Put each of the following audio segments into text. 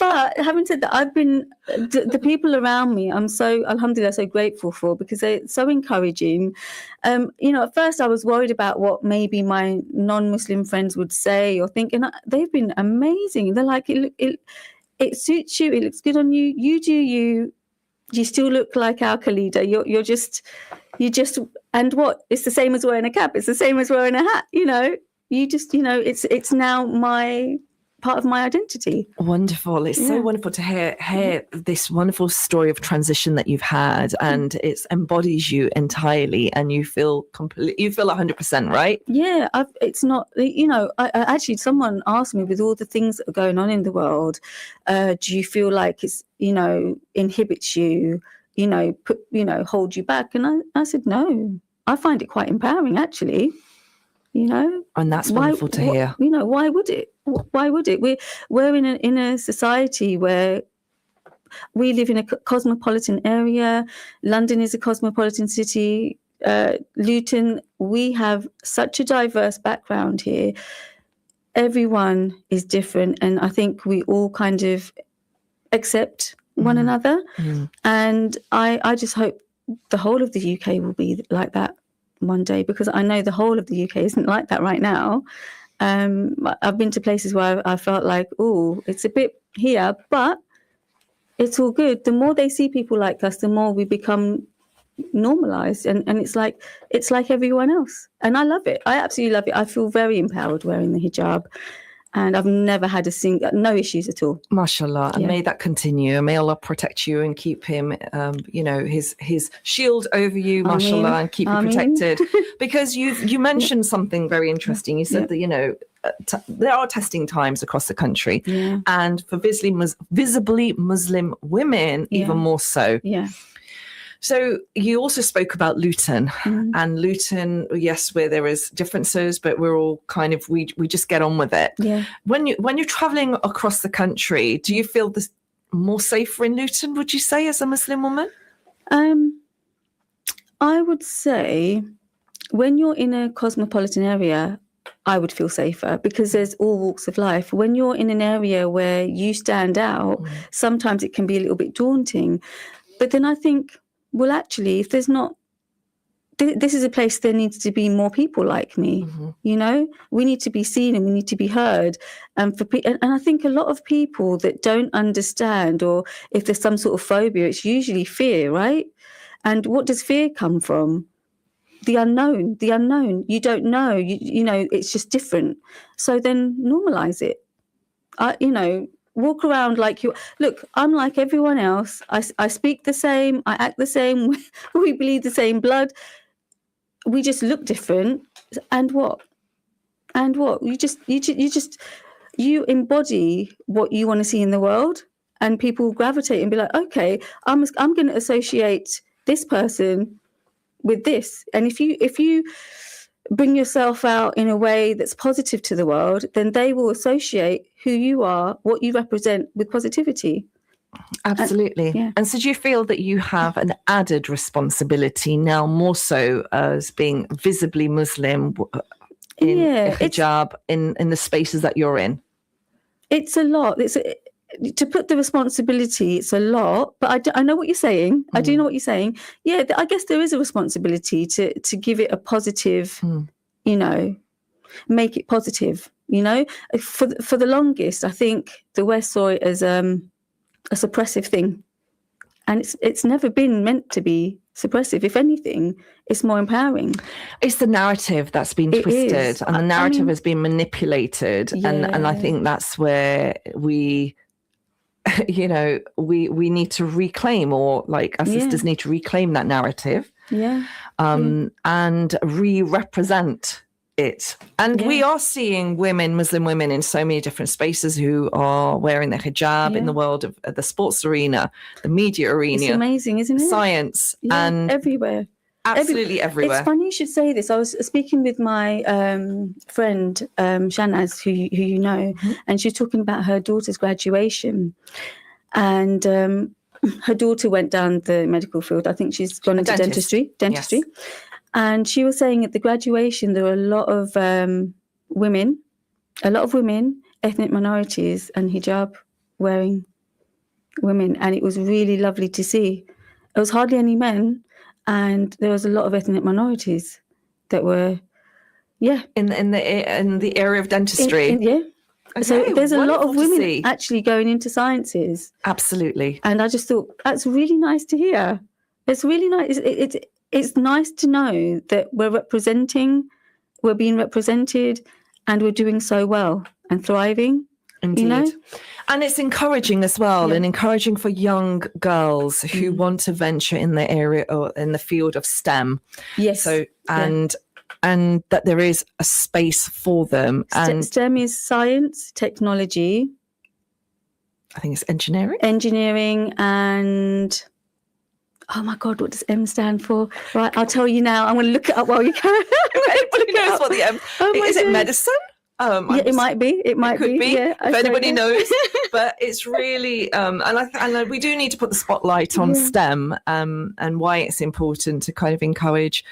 But having said that, I've been the people around me. I'm so alhamdulillah so grateful for, because they're so encouraging. At first I was worried about what maybe my non-Muslim friends would say or think, and they've been amazing. They're like, it suits you. It looks good on you. You do you. You still look like our Khalida. You just, and what? It's the same as wearing a cap. It's the same as wearing a hat. You just, it's now my part of my identity. Wonderful. It's so wonderful to hear this wonderful story of transition that you've had, and it embodies you entirely, and you feel 100%, right? Yeah, it's not, I actually, someone asked me, with all the things that are going on in the world, do you feel like it's, inhibits you, hold you back? And I said, no, I find it quite empowering, actually. And that's wonderful to hear. Why would it? Why would it? We're in a society where we live in a cosmopolitan area. London is a cosmopolitan city. Luton, we have such a diverse background here. Everyone is different, and I think we all kind of accept one another. And I just hope the whole of the UK will be like that one day, because I know the whole of the UK isn't like that right now. I've been to places where I felt like, oh, it's a bit here, but it's all good. The more they see people like us, the more we become normalized, and it's like everyone else. And I love it. I absolutely love it. I feel very empowered wearing the hijab. And I've never had no issues at all. MashaAllah. And may that continue. May Allah protect you and keep him, his shield over you, MashaAllah, and keep you protected. Because you mentioned something very interesting. You said that, there are testing times across the country. Yeah. And for visibly Muslim women, even more so. Yeah. So you also spoke about Luton, and Luton, yes, where there is differences, but we're all kind of, we just get on with it. Yeah. When you're traveling across the country, do you feel this more safer in Luton, would you say, as a Muslim woman? I would say when you're in a cosmopolitan area, I would feel safer, because there's all walks of life. When you're in an area where you stand out, sometimes it can be a little bit daunting. But then I think, well, actually, if there's not, this is a place there needs to be more people like me. We need to be seen and we need to be heard. And I think a lot of people that don't understand, or if there's some sort of phobia, it's usually fear, right? And what does fear come from? The unknown. You don't know. It's just different. So then normalize it. Walk around like you. Look, I'm like everyone else. I speak the same. I act the same. We bleed the same blood. We just look different. And what? You embody what you want to see in the world, and people gravitate and be like, okay, I'm going to associate this person with this. And if you bring yourself out in a way that's positive to the world, then they will associate who you are, what you represent, with positivity. Absolutely. And so do you feel that you have an added responsibility now, more so as being visibly Muslim in hijab, in the spaces that you're in? It's a lot. To put the responsibility, it's a lot, but I know what you're saying. I do know what you're saying. Yeah, I guess there is a responsibility to give it a positive, make it positive, For the longest, I think the West saw it as a suppressive thing. And it's never been meant to be suppressive. If anything, it's more empowering. It's the narrative that's been twisted, and the narrative has been manipulated. Yeah. And I think that's where we need to reclaim, or like our sisters need to reclaim that narrative, and re-represent it. And we are seeing Muslim women in so many different spaces who are wearing their hijab in the world of the sports arena, the media arena. It's amazing, isn't it? Science, and everywhere. Absolutely everywhere. It's funny you should say this. I was speaking with my friend Shanaz, who you know, and she was talking about her daughter's graduation. And her daughter went down the medical field. I think she's gone into dentistry. Yes. And she was saying at the graduation there were a lot of women, ethnic minorities, and hijab wearing women, and it was really lovely to see. There was hardly any men, and there was a lot of ethnic minorities that were, in the area of dentistry. Okay, so there's a lot of women see. actually going into sciences. Absolutely. And I just thought that's really nice to hear. It's really nice. It's nice to know that we're being represented, and we're doing so well and thriving. Indeed. You know? And it's encouraging as well, and encouraging for young girls who want to venture in the area or in the field of STEM. Yes. So, and that there is a space for them. And STEM is science, technology. I think it's engineering. And oh my God, what does M stand for? Right, I'll tell you now. I'm going to look it up while you can. Everybody knows what the M. Is it medicine? It might be. It could be. Yeah, if anybody knows, but it's really, and we do need to put the spotlight on STEM, and why it's important to kind of encourage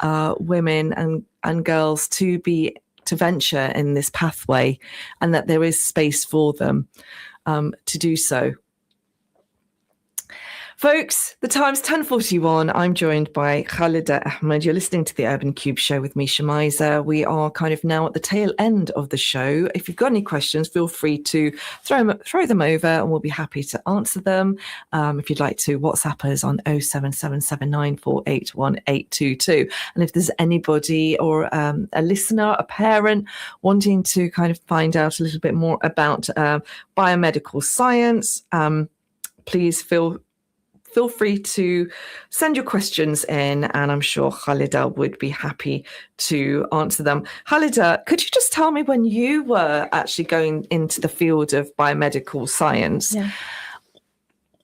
women and girls to venture in this pathway, and that there is space for them to do so. Folks, the time's 10:41. I'm joined by Khalida Ahmed. You're listening to the Urban Kube Show with me, Shemiza. We are kind of now at the tail end of the show. If you've got any questions, feel free to throw them over, and we'll be happy to answer them. If you'd like to, WhatsApp us on 07779481822. And if there's anybody or a listener, a parent wanting to kind of find out a little bit more about biomedical science, please feel free to send your questions in, and I'm sure Khalida would be happy to answer them. Khalida, could you just tell me, when you were actually going into the field of biomedical science,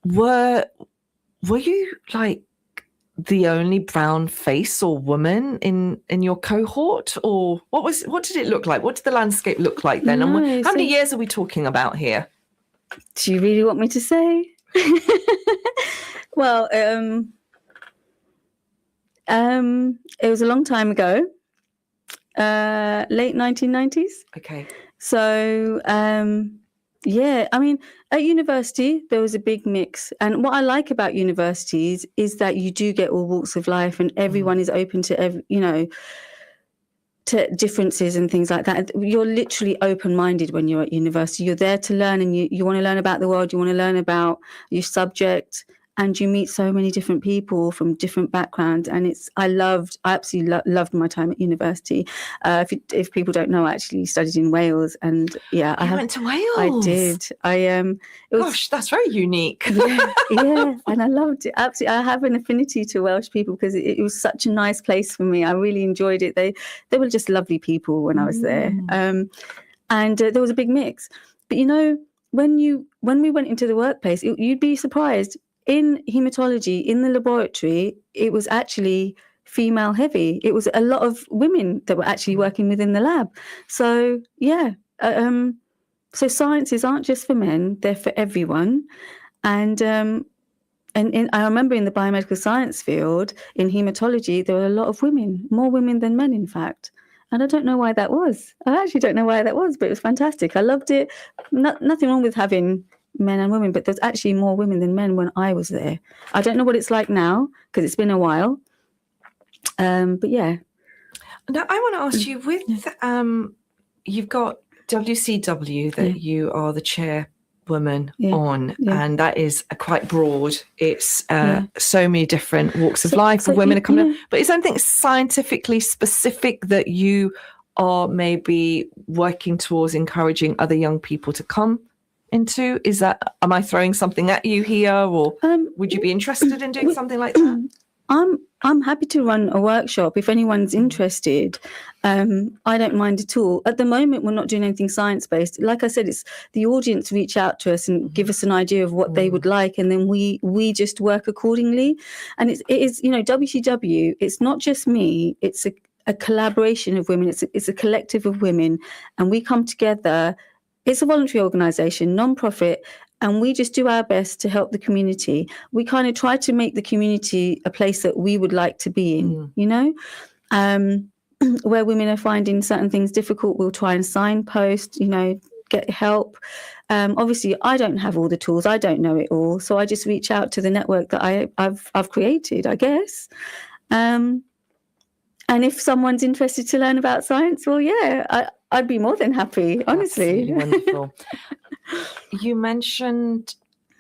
were you like the only brown face or woman in your cohort, or what did it look like? What did the landscape look like then? No, and how many years are we talking about here? Do you really want me to say? Well, it was a long time ago, late 1990s. Okay. So, I mean, at university, there was a big mix. And what I like about universities is that you do get all walks of life, and everyone is open to, to differences and things like that. You're literally open-minded when you're at university. You're there to learn, and you want to learn about the world. You want to learn about your subject, and you meet so many different people from different backgrounds. And I absolutely loved my time at university. If people don't know, I actually studied in Wales, and I went to Wales. I did. Gosh, that's very unique. yeah, and I loved it. Absolutely, I have an affinity to Welsh people because it was such a nice place for me. I really enjoyed it. They were just lovely people when I was there, and there was a big mix. But when we went into the workplace, you'd be surprised. In hematology, in the laboratory, it was actually female heavy. It was a lot of women that were actually working within the lab. So so sciences aren't just for men; they're for everyone. And I remember in the biomedical science field, in hematology, there were a lot of women, more women than men, in fact. And I don't know why that was. I actually don't know why that was, but it was fantastic. I loved it. Nothing wrong with having men and women, but there's actually more women than men when I was there. I don't know what it's like now because it's been a while. But yeah. Now I want to ask you, with you've got WCW that you are the chairwoman on, and that is quite broad. It's so many different walks of life where women are coming in. But is there anything scientifically specific that you are maybe working towards encouraging other young people to come into? Am I throwing something at you here, or would you be interested in doing something like that? I'm happy to run a workshop if anyone's interested. I don't mind at all. At the moment, we're not doing anything science-based. Like I said, it's the audience reach out to us and give us an idea of what they would like, and then we just work accordingly. And it is WCW. It's not just me. It's a collaboration of women. It's a collective of women, and we come together. It's a voluntary organisation, non-profit, and we just do our best to help the community. We kind of try to make the community a place that we would like to be in, where women are finding certain things difficult. We'll try and signpost, get help. Obviously, I don't have all the tools. I don't know it all. So I just reach out to the network that I've created, I guess. And if someone's interested to learn about science, well, yeah, I'd be more than happy, honestly. Absolutely wonderful. You mentioned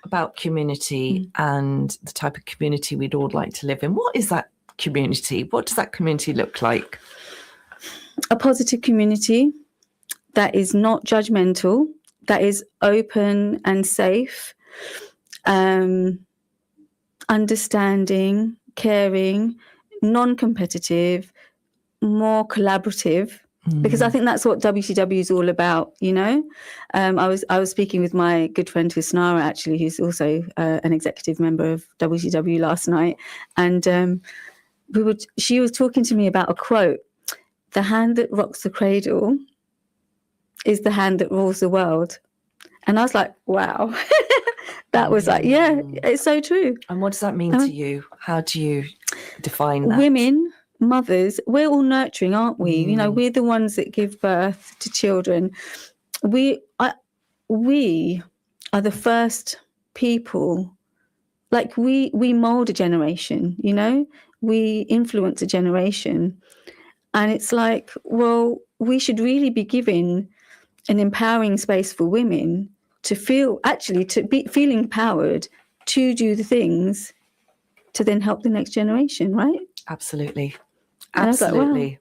about community and the type of community we'd all like to live in. What is that community? What does that community look like? A positive community that is not judgmental, that is open and safe, understanding, caring, non-competitive, more collaborative, because I think that's what WCW is all about, you know. I was speaking with my good friend Husnara, actually, who's also an executive member of WCW last night, and she was talking to me about a quote: "The hand that rocks the cradle is the hand that rules the world." And I was like, wow. That was like, yeah, it's so true. And what does that mean to you? How do you define that? Women, mothers, we're all nurturing, aren't we? You know, we're the ones that give birth to children. We are the first people, like we mold a generation, you know, we influence a generation. And it's like, well, we should really be giving an empowering space for women to feel, actually, to be feeling empowered to do the things to then help the next generation, right? Absolutely. Absolutely. Like, wow.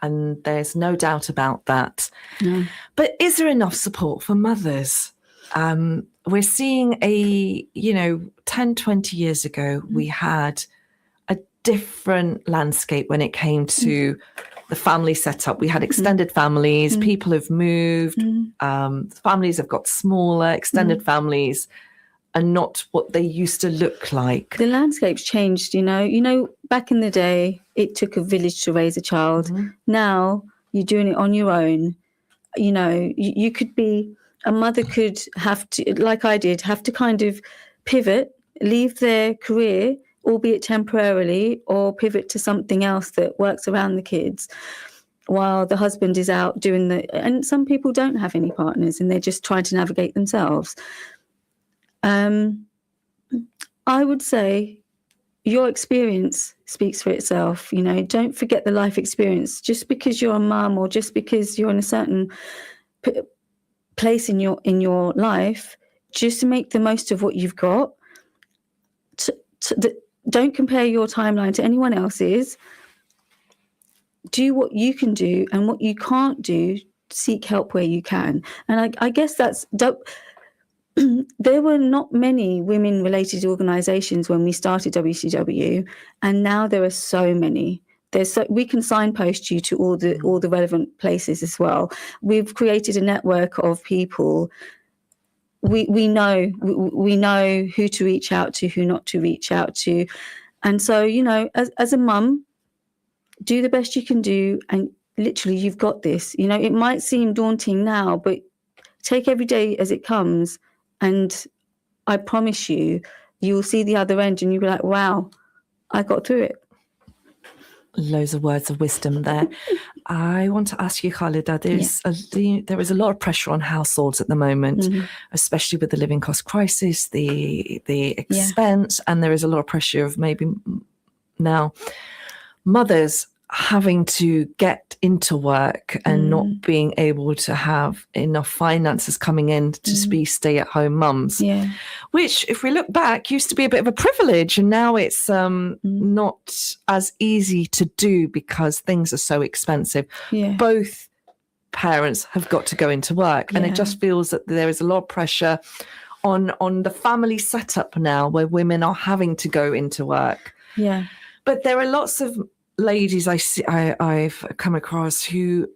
And there's no doubt about that. No. But is there enough support for mothers? We're seeing 10, 20 years ago, we had a different landscape when it came to the family setup. We had extended families, people have moved, families have got smaller, extended families are not what they used to look like. The landscape's changed, you know, back in the day, it took a village to raise a child. Now you're doing it on your own. You know, you could be, a mother could have to, like I did, have to kind of pivot, leave their career, albeit temporarily, or pivot to something else that works around the kids while the husband is out doing and some people don't have any partners and they're just trying to navigate themselves. I would say your experience speaks for itself. You know, don't forget the life experience. Just because you're a mum or just because you're in a certain place in your life, just make the most of what you've got. Don't compare your timeline to anyone else's. Do what you can do, and what you can't do, seek help where you can. And I guess that's... There were not many women-related organisations when we started WCW, and now there are so many. We can signpost you to all the relevant places as well. We've created a network of people. We know who to reach out to, who not to reach out to, and so, you know, as a mum, do the best you can do, and literally you've got this. You know, it might seem daunting now, but take every day as it comes. And I promise you, you'll see the other end and you'll be like, wow, I got through it. Loads of words of wisdom there. I want to ask you, Khalida, there is a lot of pressure on households at the moment, especially with the living cost crisis, the expense, and there is a lot of pressure of maybe now mothers having to get into work and not being able to have enough finances coming in to be stay-at-home mums, which, if we look back, used to be a bit of a privilege, and now it's not as easy to do because things are so expensive. Both parents have got to go into work, and it just feels that there is a lot of pressure on the family setup now, where women are having to go into work. But there are lots of ladies I've come across who,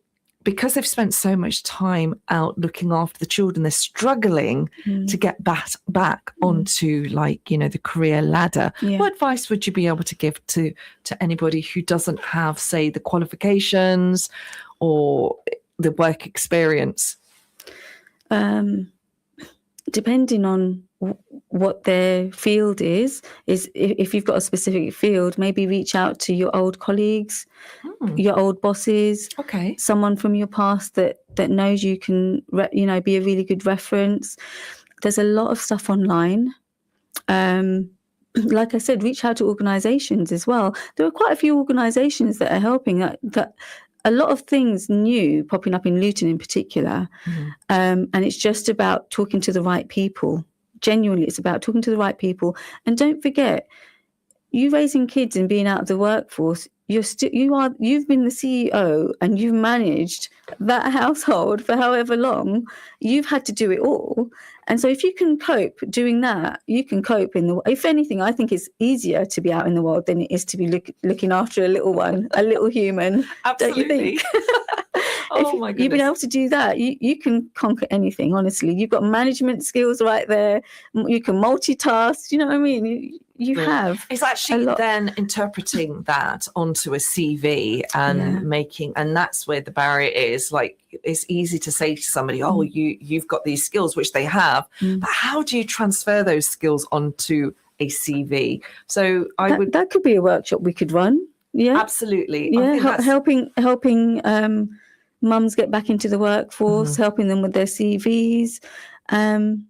because they've spent so much time out looking after the children, they're struggling to get back onto, like, you know, the career ladder. What advice would you be able to give to anybody who doesn't have, say, the qualifications or the work experience? Depending on what their field is if you've got a specific field, maybe reach out to your old colleagues your old bosses, Okay. someone from your past that knows you can, be a really good reference. There's a lot of stuff online. Like I said, reach out to organizations as well. There are quite a few organizations that are helping that a lot of things new popping up in Luton in particular. And it's just about talking to the right people. Genuinely, it's about talking to the right people. And don't forget, you raising kids and being out of the workforce, you've been the CEO and you've managed that household for however long. You've had to do it all. And so if you can cope doing that, you can cope if anything, I think it's easier to be out in the world than it is to be looking after a little one, a little human. Absolutely. Don't you think? Oh my goodness. You've been able to do that, you can conquer anything, honestly. You've got management skills right there. You can multitask. You know what I mean? You have. It's actually then interpreting that onto a CV and and that's where the barrier is. Like, it's easy to say to somebody, oh, you've got these skills, which they have, but how do you transfer those skills onto a CV? So that could be a workshop we could run. Yeah, absolutely. Yeah, helping mums get back into the workforce, helping them with their CVs. And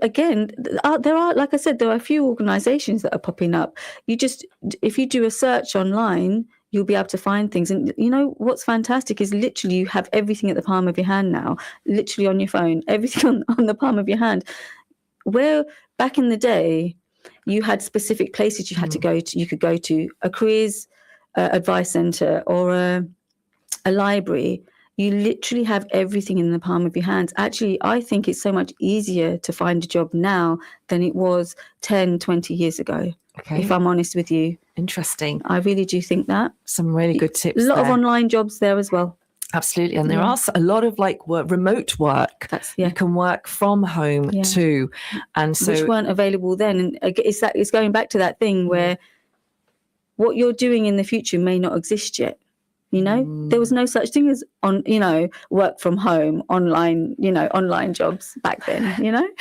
again, there are, like I said, there are a few organisations that are popping up. If you do a search online, you'll be able to find things. And you know what's fantastic is literally you have everything at the palm of your hand now, literally on your phone, everything on the palm of your hand. Where back in the day, you had specific places you had to go to. You could go to a careers advice centre or a library. You literally have everything in the palm of your hands. Actually, I think it's so much easier to find a job now than it was 10, 20 years ago, if I'm honest with you. Interesting. I really do think that. Some really good tips. A lot of online jobs there as well. Absolutely. And there are a lot of remote work. You can work from home too. And so, which weren't available then. And it's going back to that thing where what you're doing in the future may not exist yet. You know, there was no such thing as work from home, online jobs back then,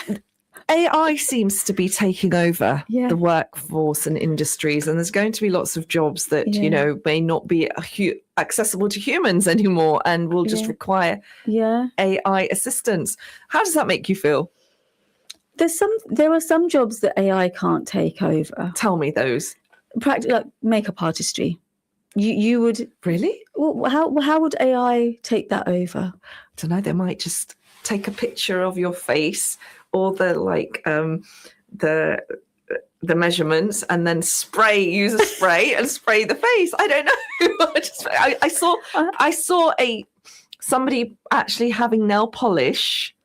AI seems to be taking over the workforce and industries, and there's going to be lots of jobs that, may not be accessible to humans anymore and will just require AI assistance. How does that make you feel? There are some jobs that AI can't take over. Tell me those. Like makeup artistry. You would really? Well, how would AI take that over? I don't know. They might just take a picture of your face or the measurements and then use a spray and spray the face. I don't know. I saw somebody actually having nail polish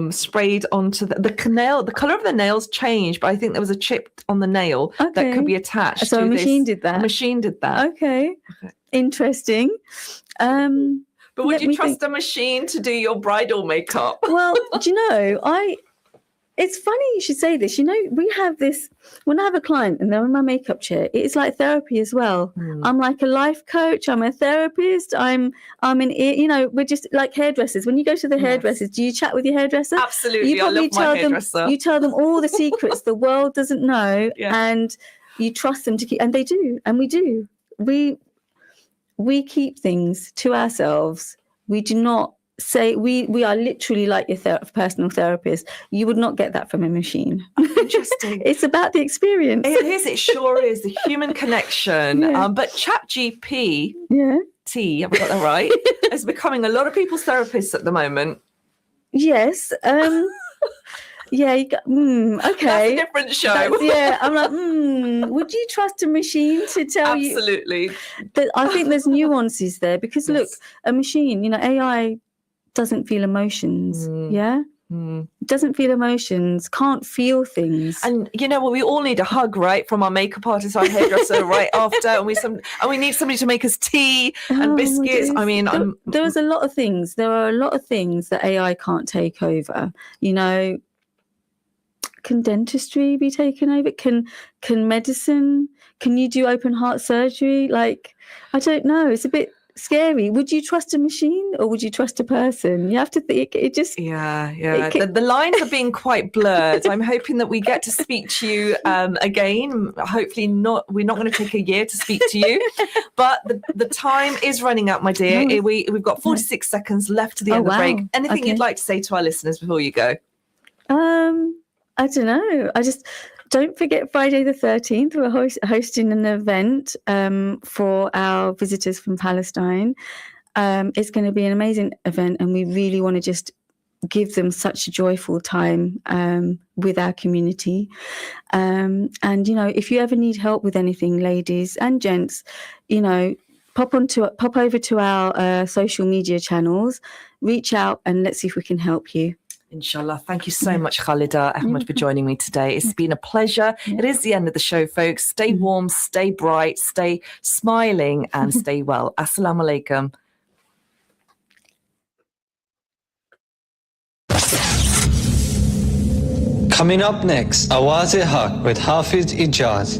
sprayed onto the nail. The color of the nails changed, but I think there was a chip on the nail that could be attached. So a machine did that. A machine did that. Okay. Interesting. But would you trust a machine to do your bridal makeup? Well, do you know, it's funny you should say this. We have this, when I have a client and they're in my makeup chair, it's like therapy as well. I'm like a life coach. I'm a therapist. we're just like hairdressers. When you go to the hairdressers, do you chat with your hairdresser? Absolutely. I love my hairdresser. You tell them all the secrets the world doesn't know and you trust them to keep, and they do. And we do. We keep things to ourselves. We do not say we are literally like your personal therapist. You would not get that from a machine. Interesting. It's about the experience. It is. It sure is the human connection. But ChatGPT, have I got that right? is becoming a lot of people's therapists at the moment. Yes. Okay. That's a different show. I'm like, would you trust a machine to tell you? Absolutely. I think there's nuances there because look, a machine, AI doesn't feel emotions. Doesn't feel emotions, can't feel things. And we all need a hug, right, from our makeup artist, our hairdresser, right after, and we need somebody to make us tea and biscuits. I mean, there are a lot of things that AI can't take over. Can dentistry be taken over? Can medicine? Can you do open heart surgery? Like, I don't know. It's a bit scary. Would you trust a machine or would you trust a person? You have to think. It just the lines are being quite blurred. I'm hoping that we get to speak to you again. Hopefully not. We're not going to take a year to speak to you, but the time is running out, my dear. No. We've got 46 seconds left to the end of the break. Anything you'd like to say to our listeners before you go? I don't know. I just don't forget Friday the 13th. We're hosting an event for our visitors from Palestine. It's going to be an amazing event, and we really want to just give them such a joyful time with our community. And, you know, if you ever need help with anything, ladies and gents, you know, pop over to our social media channels, reach out, and let's see if we can help you. Inshallah. Thank you so much, Khalida Ahmed, for joining me today. It's been a pleasure. It is the end of the show, folks. Stay warm, stay bright, stay smiling, and stay well. Assalamu alaikum. Coming up next, Awaz-e-Haq with Hafiz Ijaz.